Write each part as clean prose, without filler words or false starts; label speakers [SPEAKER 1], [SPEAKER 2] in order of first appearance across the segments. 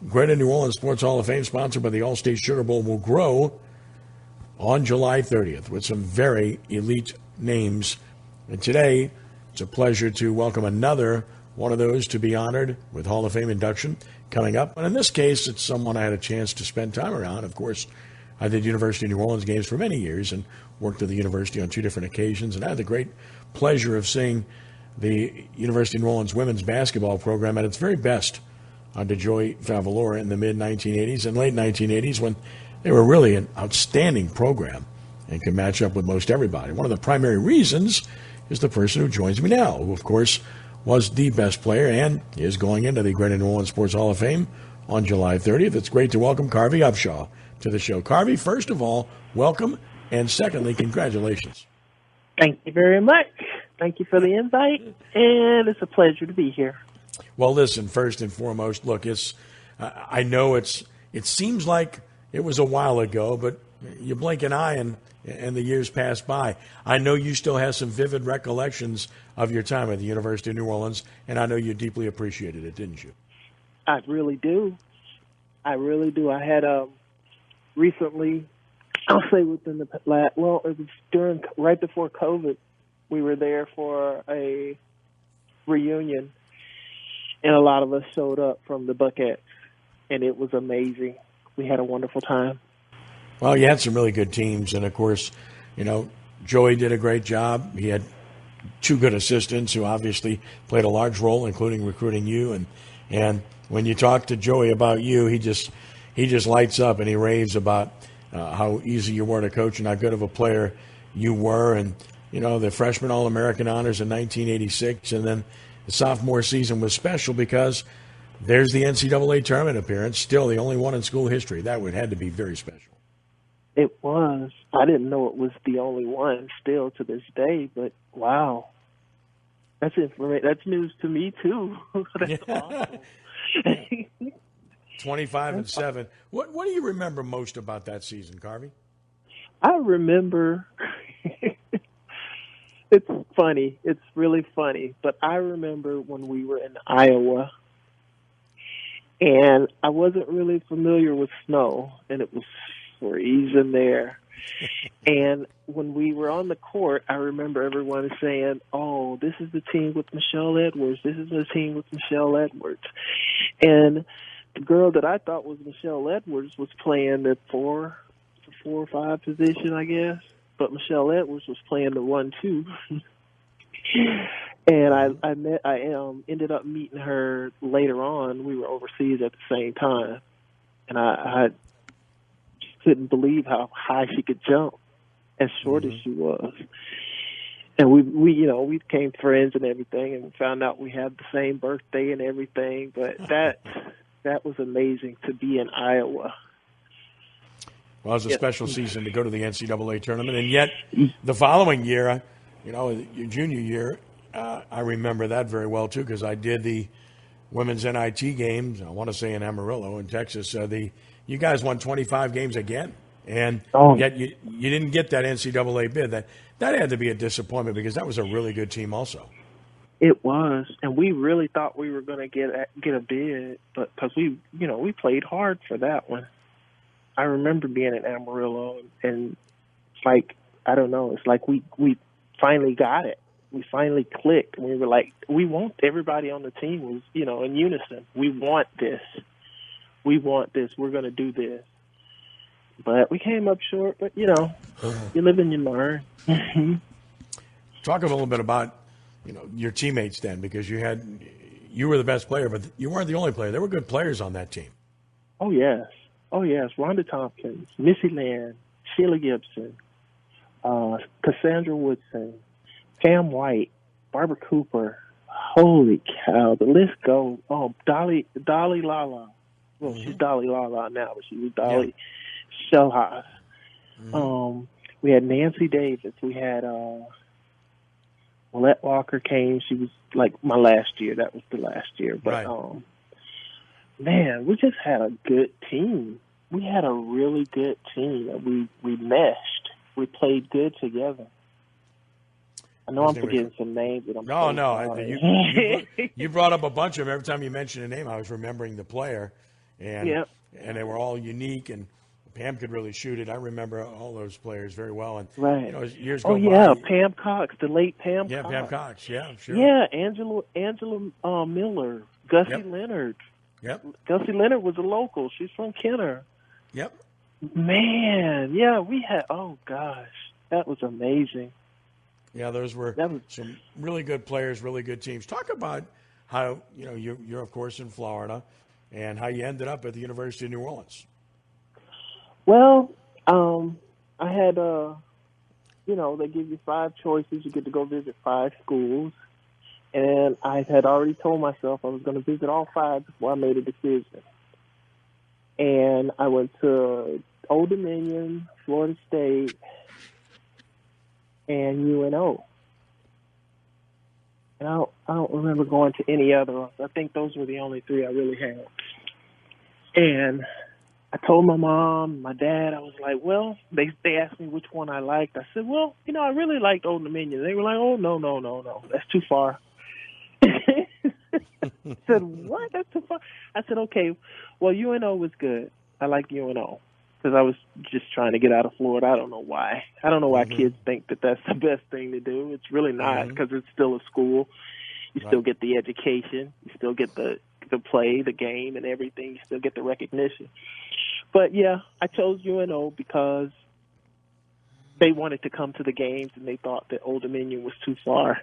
[SPEAKER 1] Greater New Orleans Sports Hall of Fame, sponsored by the Allstate Sugar Bowl, will grow on July 30th with some very elite names. And today, it's a pleasure to welcome another one of those to be honored with Hall of Fame induction coming up. And in this case, it's someone I had a chance to spend time around. Of course, I did University of New Orleans games for many years and worked at the university on 2 different occasions. And I had the great pleasure of seeing the University of New Orleans women's basketball program at its very best under Joy Favalora in the mid-1980s and late 1980s when they were really an outstanding program and could match up with most everybody. One of the primary reasons is the person who joins me now, who, of course, was the best player and is going into the Greater New Orleans Sports Hall of Fame on July 30th. It's great to welcome Carvie Upshaw to the show. Carvie, first of all, welcome, and secondly, congratulations.
[SPEAKER 2] Thank you very much. Thank you for the invite, and it's a pleasure to be here.
[SPEAKER 1] Well, listen, first and foremost, look, I know it seems like it was a while ago, but you blink an eye and the years pass by. I know you still have some vivid recollections of your time at the University of New Orleans, and I know you deeply appreciated it, didn't you?
[SPEAKER 2] I really do. I really do. I had recently, I'll say within the last, well, it was right before COVID, we were there for a reunion, and a lot of us showed up from the Buckettes, and it was amazing. We had a wonderful time.
[SPEAKER 1] Well, you had some really good teams, and of course, Joey did a great job. He had 2 good assistants who obviously played a large role, including recruiting you. And when you talk to Joey about you, he just lights up and he raves about how easy you were to coach and how good of a player you were. And the freshman All-American honors in 1986, and then the sophomore season was special because there's the NCAA tournament appearance, still the only one in school history. That had to be very special.
[SPEAKER 2] It was. I didn't know it was the only one still to this day, but wow. That's information. That's news to me, too. That's awesome.
[SPEAKER 1] 25-7. What do you remember most about that season, Carvie?
[SPEAKER 2] I remember it's funny. It's really funny. But I remember when we were in Iowa, and I wasn't really familiar with snow, and it was freezing there. And when we were on the court, I remember everyone saying, "Oh, this is the team with Michelle Edwards. This is the team with Michelle Edwards." And the girl that I thought was Michelle Edwards was playing the 4 or 5 position, I guess. But Michelle Edwards was playing the 1-2. And I ended up meeting her later on. We were overseas at the same time, and I couldn't believe how high she could jump, as short as she was. And we became friends and everything, and we found out we had the same birthday and everything. But that was amazing to be in Iowa.
[SPEAKER 1] Well, it was a special season to go to the NCAA tournament, and yet the following year, your junior year, I remember that very well too because I did the women's NIT games. I want to say in Amarillo, in Texas. You guys won 25 games again, and yet you didn't get that NCAA bid. That had to be a disappointment because that was a really good team also.
[SPEAKER 2] It was, and we really thought we were going to get a bid, but because we played hard for that one. I remember being in Amarillo, and it's like, I don't know, it's like we finally got it. We finally clicked. We were like, we want everybody on the team was, in unison. We want this. We want this. We're going to do this. But we came up short, but, you live and you learn.
[SPEAKER 1] Talk a little bit about, your teammates then, because you were the best player, but you weren't the only player. There were good players on that team.
[SPEAKER 2] Oh, yes. Rhonda Tompkins, Missy Land, Sheila Gibson, Cassandra Woodson, Pam White, Barbara Cooper. Holy cow, the list goes. Oh, Dolly Lala. Well, she's Dolly Lala now, but she was Dolly Shellhouse. We had Nancy Davis. We had Willette Walker came. She was like my last year. That was the last year. But, man, we just had a good team. We had a really good team. We meshed. We played good together. I know I'm forgetting some names. But
[SPEAKER 1] No. You brought up a bunch of them. Every time you mentioned a name, I was remembering the player. and and they were all unique, and Pam could really shoot it. I remember all those players very well, and
[SPEAKER 2] right.
[SPEAKER 1] you know, as years
[SPEAKER 2] Oh
[SPEAKER 1] go
[SPEAKER 2] yeah,
[SPEAKER 1] by,
[SPEAKER 2] Pam Cox, the late Pam
[SPEAKER 1] yeah,
[SPEAKER 2] Cox.
[SPEAKER 1] Pam Cox, yeah, sure,
[SPEAKER 2] Yeah, Angela Miller, Gussie
[SPEAKER 1] Yep.
[SPEAKER 2] Leonard.
[SPEAKER 1] Yep,
[SPEAKER 2] Gussie Leonard was a local. She's from Kenner.
[SPEAKER 1] yep.
[SPEAKER 2] Man, yeah, we had. Oh gosh, that was amazing.
[SPEAKER 1] Yeah, those were
[SPEAKER 2] That was
[SPEAKER 1] some really good players, really good teams. Talk about how, you know, you're of course in Florida, and how you ended up at the University of New Orleans.
[SPEAKER 2] well. I had you know, they give you 5 choices. You get to go visit 5 schools, and I had already told myself I was going to visit all 5 before I made a decision. And I went to Old Dominion, Florida State, and UNO. And I don't remember going to any other. I think those were the only 3 I really had. And I told my mom, my dad, I was like, well, they asked me which one I liked. I said, well, you know, I really liked Old Dominion. They were like, oh, no, that's too far. I said, what? That's too far. I said, okay, well, UNO was good. I liked UNO because I was just trying to get out of Florida. I don't know why. I don't know why kids think that that's the best thing to do. It's really not, because it's still a school. You still get the education. You still get the play, the game, and everything. You still get the recognition. But, yeah, I chose UNO because they wanted to come to the games, and they thought that Old Dominion was too far.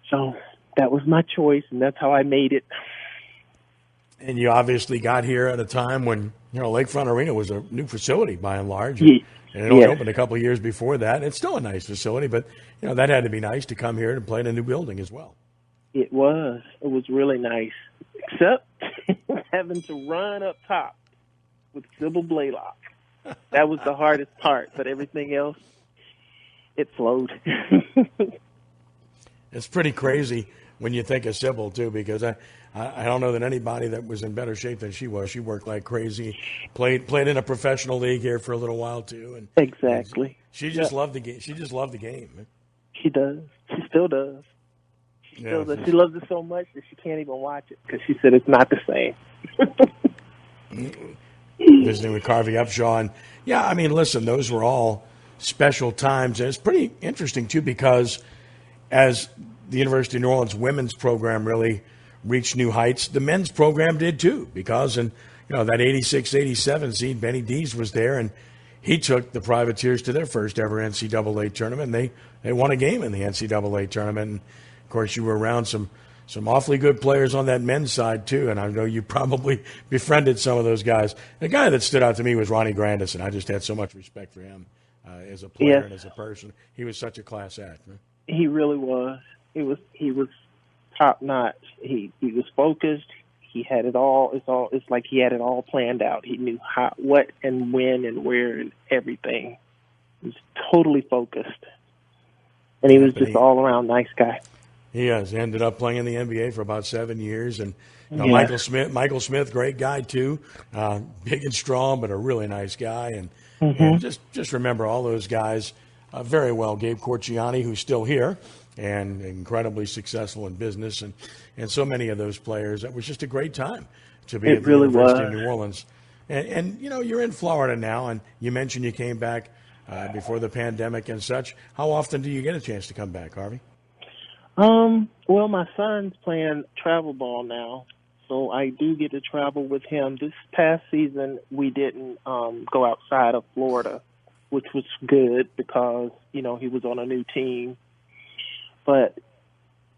[SPEAKER 2] So that was my choice, and that's how I made it.
[SPEAKER 1] And you obviously got here at a time when, you know, Lakefront Arena was a new facility by and large. And it only opened a couple of years before that. It's still a nice facility, but, you know, that had to be nice to come here and play in a new building as well.
[SPEAKER 2] It was. It was really nice, except having to run up top with Sybil Blaylock. That was the hardest part, but everything else, it flowed.
[SPEAKER 1] It's pretty crazy when you think of Sybil, too, because I don't know that anybody that was in better shape than she was. She worked like crazy, played in a professional league here for a little while, too. And
[SPEAKER 2] exactly.
[SPEAKER 1] She just loved the game. She just loved the game.
[SPEAKER 2] She does. She still does. She loves it so much that she can't even watch it because she said it's not the same.
[SPEAKER 1] Visiting with Carvie Upshaw. And, yeah, I mean, listen, those were all special times. And it's pretty interesting, too, because as the University of New Orleans women's program really reached new heights, the men's program did, too, because in, you know, that 86-87 seed, Benny Dees was there, and he took the Privateers to their first ever NCAA tournament. And they won a game in the NCAA tournament. And, of course, you were around some awfully good players on that men's side, too, and I know you probably befriended some of those guys. The guy that stood out to me was Ronnie Grandison. I just had so much respect for him as a player and as a person. He was such a class act, man.
[SPEAKER 2] He really was. He was top notch. He was focused. He had it all. It's like he had it all planned out. He knew how, what, and when, and where, and everything. He was totally focused, and he was just all around nice guy.
[SPEAKER 1] He has ended up playing in the NBA for about 7 years, and you know, Michael Smith, great guy too, big and strong, but a really nice guy. And just remember all those guys very well. Gabe Corciani, who's still here and incredibly successful in business, and so many of those players. It was just a great time to be at the University of New Orleans. And you know, you're in Florida now, and you mentioned you came back before the pandemic and such. How often do you get a chance to come back, Harvey?
[SPEAKER 2] Well, my son's playing travel ball now, so I do get to travel with him. This past season, we didn't go outside of Florida, which was good because, you know, he was on a new team. But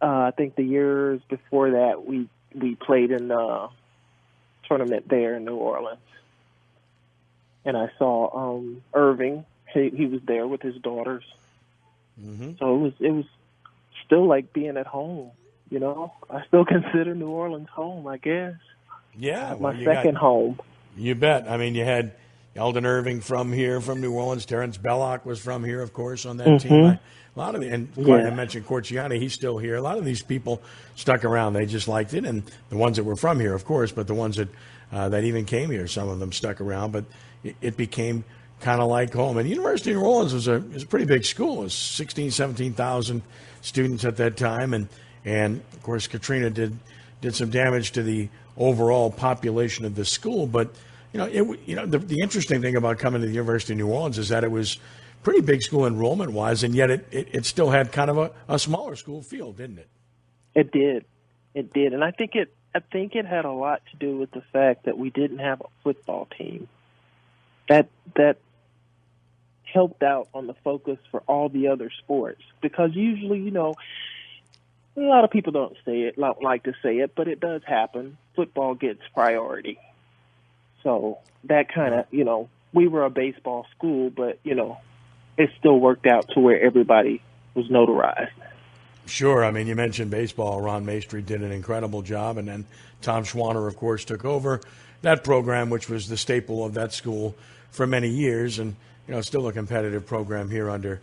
[SPEAKER 2] I think the years before that, we played in the tournament there in New Orleans. And I saw Irving. He was there with his daughters. So it was still like being at home, you know. I still consider New Orleans home, I guess.
[SPEAKER 1] Yeah,
[SPEAKER 2] well, my second home.
[SPEAKER 1] You bet. I mean, you had Eldon Irving from here, from New Orleans. Terrence Belloc was from here, of course, on that team. A lot of I mentioned Corciani, he's still here. A lot of these people stuck around. They just liked it, and the ones that were from here, of course, but the ones that that even came here, some of them stuck around. But it became kind of like home. And University of New Orleans was a pretty big school. It was 16,000, 17,000 students at that time, and of course Katrina did some damage to the overall population of the school. But the interesting thing about coming to the University of New Orleans is that it was pretty big school enrollment wise, and yet it still had kind of a smaller school feel, didn't it?
[SPEAKER 2] It did, and I think it had a lot to do with the fact that we didn't have a football team. That helped out on the focus for all the other sports, because usually, a lot of people don't like to say it, but it does happen. Football gets priority. So that kind of, we were a baseball school, but, it still worked out to where everybody was notarized.
[SPEAKER 1] Sure. I mean, you mentioned baseball. Ron Maestri did an incredible job, and then Tom Schwanner, of course, took over that program, which was the staple of that school for many years, and still a competitive program here under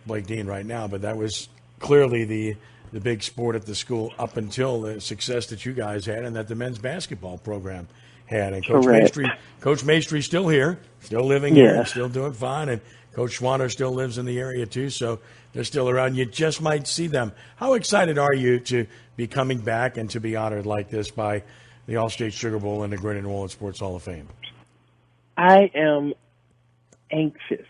[SPEAKER 1] Blake Dean right now. But that was clearly the big sport at the school up until the success that you guys had and that the men's basketball program had. And Coach Maestri still here, still living here, and still doing fine, and Coach Schwanner still lives in the area too, so they're still around. You just might see them. How excited are you to be coming back and to be honored like this by the Allstate Sugar Bowl and the Greater New Orleans Sports Hall of Fame?
[SPEAKER 2] I am anxious.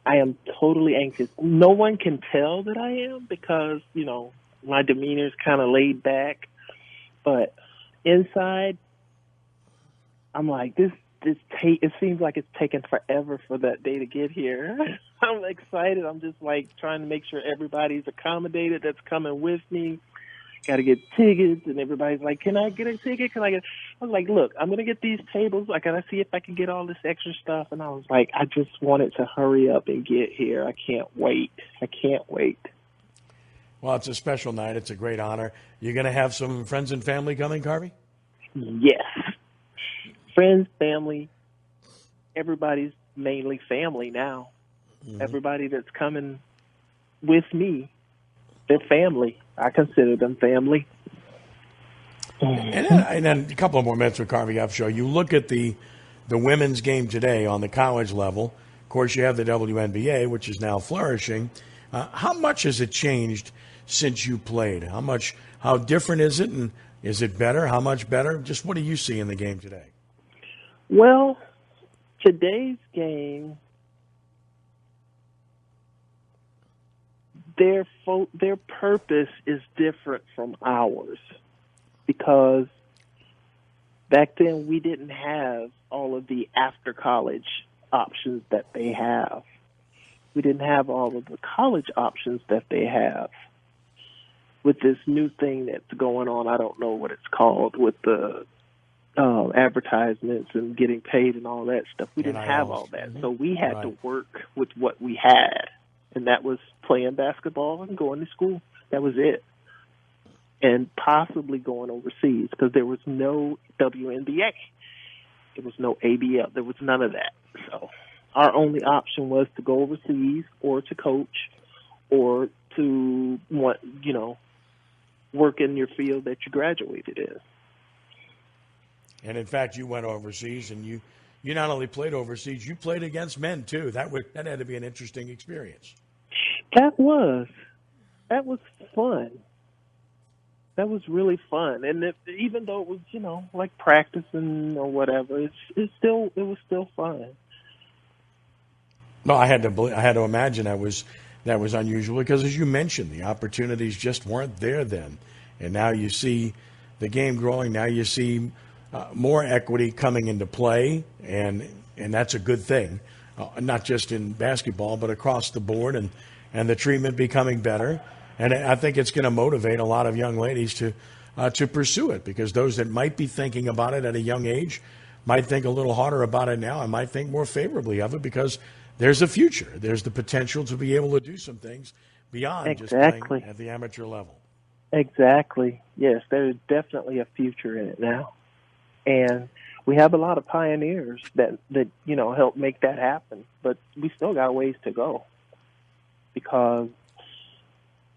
[SPEAKER 2] I am totally anxious. No one can tell that I am because, my demeanor is kind of laid back. But inside, I'm like, it seems like it's taken forever for that day to get here. I'm excited. I'm just like trying to make sure everybody's accommodated that's coming with me. Got to get tickets, and everybody's like, can I get a ticket? I was like, look, I'm going to get these tables. I got to see if I can get all this extra stuff. And I was like, I just wanted to hurry up and get here. I can't wait.
[SPEAKER 1] Well, it's a special night. It's a great honor. You're going to have some friends and family coming, Carvie?
[SPEAKER 2] Yes. Friends, family, everybody's mainly family now. Mm-hmm. Everybody that's coming with me, they're family. I consider them family.
[SPEAKER 1] And then a couple of more minutes with Carvie Upshaw. You look at the women's game today on the college level. Of course, you have the WNBA, which is now flourishing. How much has it changed since you played? How different is it, and is it better? How much better? Just what do you see in the game today?
[SPEAKER 2] Well, today's game, their purpose is different from ours, because back then we didn't have all of the after college options that they have. We didn't have all of the college options that they have. With this new thing that's going on, I don't know what it's called, with the advertisements and getting paid and all that stuff. We didn't have all that. So we had to work with what we had. And that was playing basketball and going to school. That was it. And possibly going overseas, because there was no WNBA. There was no ABL. There was none of that. So our only option was to go overseas or to coach or to work in your field that you graduated in.
[SPEAKER 1] And in fact, you went overseas, and you not only played overseas, you played against men too. That had to be an interesting experience.
[SPEAKER 2] That was fun. That was really fun. And even though it was, like practicing or whatever, it was still fun.
[SPEAKER 1] No, I had to imagine that was unusual, because, as you mentioned, the opportunities just weren't there then, and now you see the game growing. Now you see more equity coming into play, and that's a good thing, not just in basketball but across the board, and the treatment becoming better. And I think it's going to motivate a lot of young ladies to pursue it, because those that might be thinking about it at a young age might think a little harder about it now and might think more favorably of it, because there's a future. There's the potential to be able to do some things beyond just playing at the amateur level.
[SPEAKER 2] Exactly. Yes, there's definitely a future in it now. And we have a lot of pioneers that help make that happen. But we still got a ways to go, because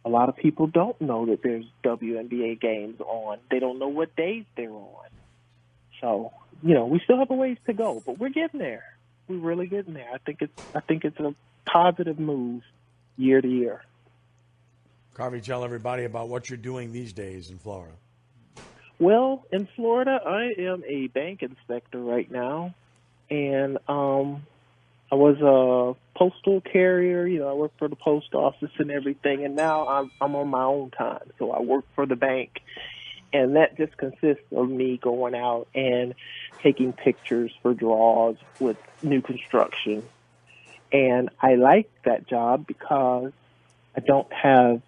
[SPEAKER 2] a lot of people don't know that there's WNBA games on. They don't know what days they're on. So, we still have a ways to go, but we're getting there. We're really getting there. I think it's a positive move year to year.
[SPEAKER 1] Carvie, tell everybody about what you're doing these days in Florida.
[SPEAKER 2] Well, in Florida, I am a bank inspector right now, and I was a postal carrier. You know, I worked for the post office and everything, and now I'm on my own time, so I work for the bank, and that just consists of me going out and taking pictures for draws with new construction. And I like that job because I don't have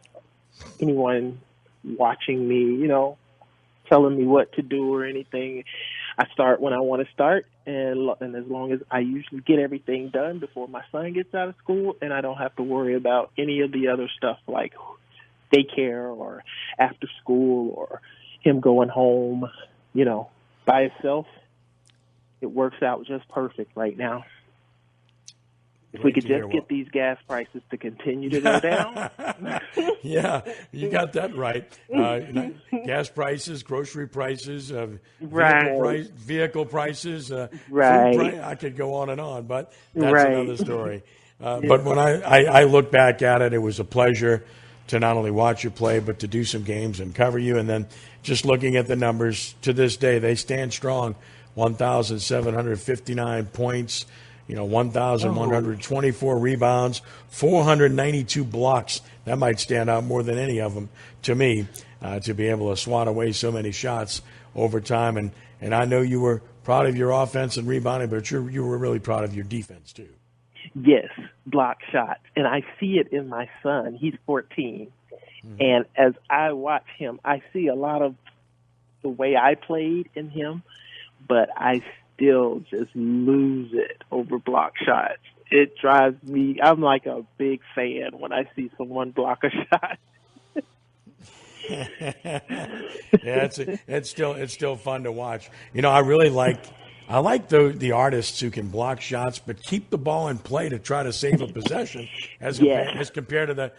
[SPEAKER 2] anyone watching me, you know, telling me what to do or anything. I start when I want to start, and as long as I usually get everything done before my son gets out of school, and I don't have to worry about any of the other stuff like daycare or after school or him going home, you know, by himself. It works out just perfect right now. If we could just get these gas prices to continue to go down.
[SPEAKER 1] Yeah, you got that right. Gas prices, grocery prices, vehicle prices,
[SPEAKER 2] right.
[SPEAKER 1] food price. I could go on, but that's another story. But when I look back at it, it was a pleasure to not only watch you play, but to do some games and cover you. And then just looking at the numbers, to this day, they stand strong. 1,759 points. 1,124 rebounds, 492 blocks. That might stand out more than any of them to me, to be able to swat away so many shots over time. And I know you were proud of your offense and rebounding, but you were really proud of your defense too.
[SPEAKER 2] Yes, block shots. And I see it in my son. He's 14. Mm-hmm. And as I watch him, I see a lot of the way I played in him, but I still just lose it over block shots. It drives me. I'm like a big fan when I see someone block a shot.
[SPEAKER 1] Yeah, it's still fun to watch. I like the artists who can block shots but keep the ball in play to try to save a possession, as compared to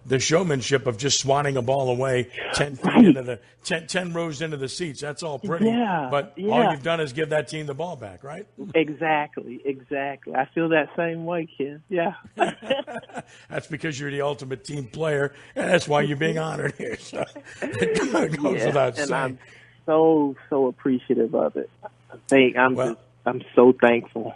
[SPEAKER 1] the showmanship of just swatting a ball away 10 feet into 10 rows into the seats. That's all pretty, but all you've done is give that team the ball back, right?
[SPEAKER 2] Exactly. I feel that same way, Ken. Yeah.
[SPEAKER 1] That's because you're the ultimate team player, and that's why you're being honored here. So it goes without saying.
[SPEAKER 2] I'm so appreciative of it. I'm so thankful.